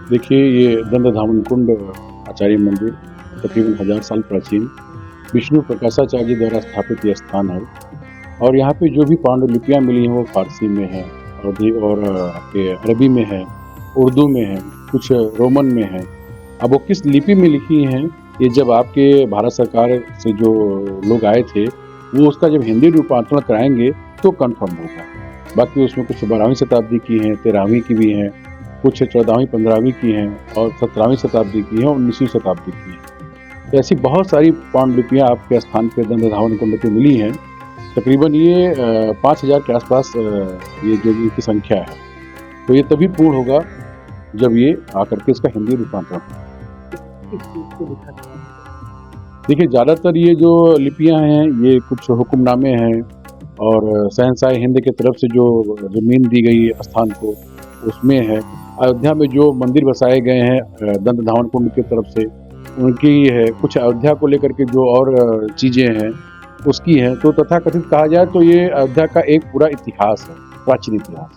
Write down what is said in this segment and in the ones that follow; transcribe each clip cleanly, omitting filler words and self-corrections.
देखिए, ये दंडधावन कुंड आचार्य मंदिर तकरीबन 1000 साल प्राचीन विष्णु प्रकाशाचार्य द्वारा स्थापित यह स्थान है। और यहाँ पे जो भी पांडुलिपियाँ मिली हैं वो फारसी में है और ये अरबी में है, उर्दू में है, कुछ रोमन में है। अब वो किस लिपि में लिखी हैं, ये जब आपके भारत सरकार से जो लोग आए थे वो उसका जब हिंदी रूपांतरण कराएंगे तो कन्फर्म होगा। बाकी उसमें कुछ 12वीं शताब्दी की हैं, 13वीं की भी हैं, कुछ 14वीं 15वीं की हैं और 17वीं शताब्दी की हैं और 19वीं शताब्दी की हैं। तो ऐसी बहुत सारी पांडुलिपियाँ आपके स्थान पे दंडधावन कुंड पे मिली हैं। तकरीबन ये 5000 के आसपास ये जो इनकी संख्या है। तो ये तभी पूर्ण होगा जब ये आकर के इसका हिंदी रूपांतरण हो। देखिए, ज़्यादातर ये जो लिपियाँ हैं ये कुछ हुक्मनामे हैं और शहंशाह हिंद की तरफ से जो ज़मीन दी गई स्थान को उसमें है। अयोध्या में जो मंदिर बसाए गए हैं दंडधावन कुंड की तरफ से उनकी है। कुछ अयोध्या को लेकर के जो और चीज़ें हैं उसकी हैं। तो तथाकथित कहा जाए तो ये अयोध्या का एक पूरा इतिहास है, प्राचीन इतिहास।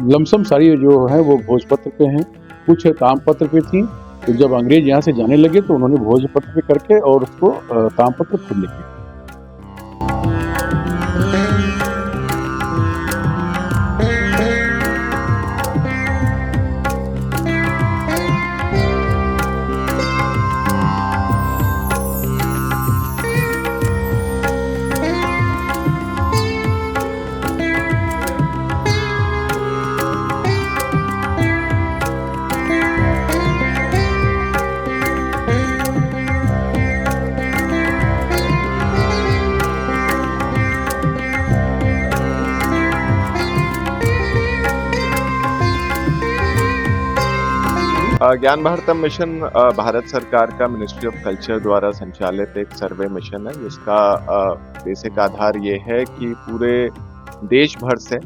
लमसम सारी जो है वो भोजपत्र पे हैं, कुछ ताम्रपत्र पे थी। तो जब अंग्रेज यहाँ से जाने लगे तो उन्होंने भोजपत्र पे करके और उसको ताम्रपत्र खुद लिखे। ज्ञान भारतम मिशन भारत सरकार का मिनिस्ट्री ऑफ कल्चर द्वारा संचालित एक सर्वे मिशन है, जिसका बेसिक आधार ये है कि पूरे देश भर से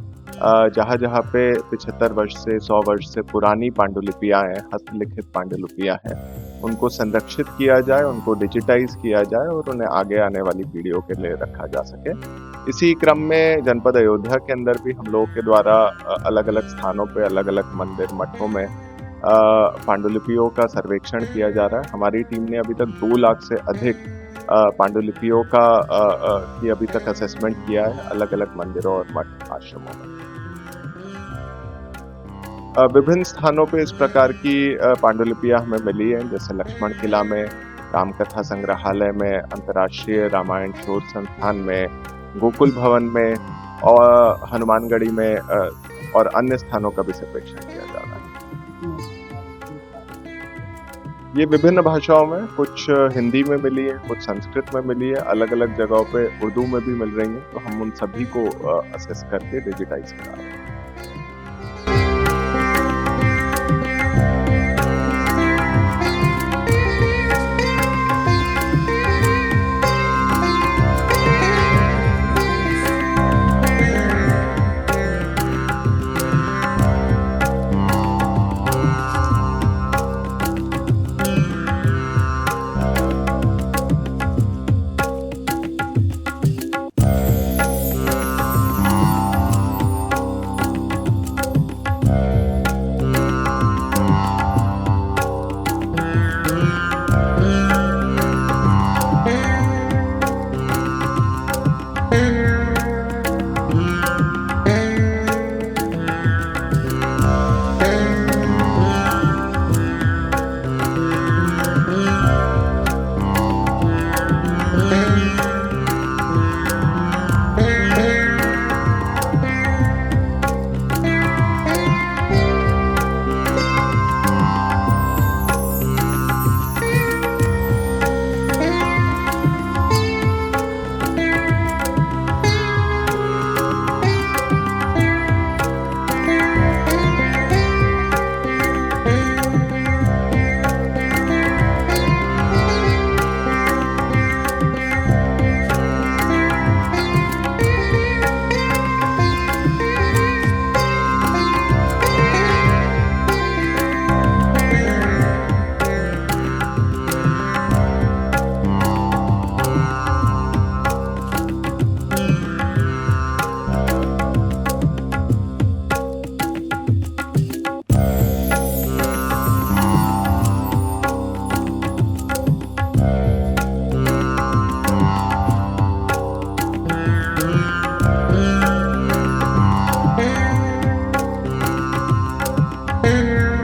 जहाँ जहाँ पे 75 वर्ष से 100 वर्ष से पुरानी पांडुलिपियाँ हैं, हस्तलिखित पांडुलिपियाँ हैं, उनको संरक्षित किया जाए, उनको डिजिटाइज किया जाए और उन्हें आगे आने वाली पीढ़ियों के लिए रखा जा सके। इसी क्रम में जनपद अयोध्या के अंदर भी हम लोगों के द्वारा अलग अलग स्थानों पे, अलग अलग मंदिर मठों में पांडुलिपियों का सर्वेक्षण किया जा रहा है। हमारी टीम ने अभी तक 2 लाख से अधिक पांडुलिपियों का की अभी तक असेसमेंट किया है अलग अलग मंदिरों और मठ आश्रमों में। विभिन्न स्थानों पे इस प्रकार की पांडुलिपियां हमें मिली हैं, जैसे लक्ष्मण किला में, रामकथा संग्रहालय में, अंतर्राष्ट्रीय रामायण शोध संस्थान में, गोकुल भवन में और हनुमानगढ़ी में और अन्य स्थानों का भी सर्वेक्षण किया जा रहा है। ये विभिन्न भाषाओं में, कुछ हिंदी में मिली है, कुछ संस्कृत में मिली है, अलग अलग जगहों पे उर्दू में भी मिल रही है। तो हम उन सभी को असेस करके डिजिटाइज करा रहे हैं। है।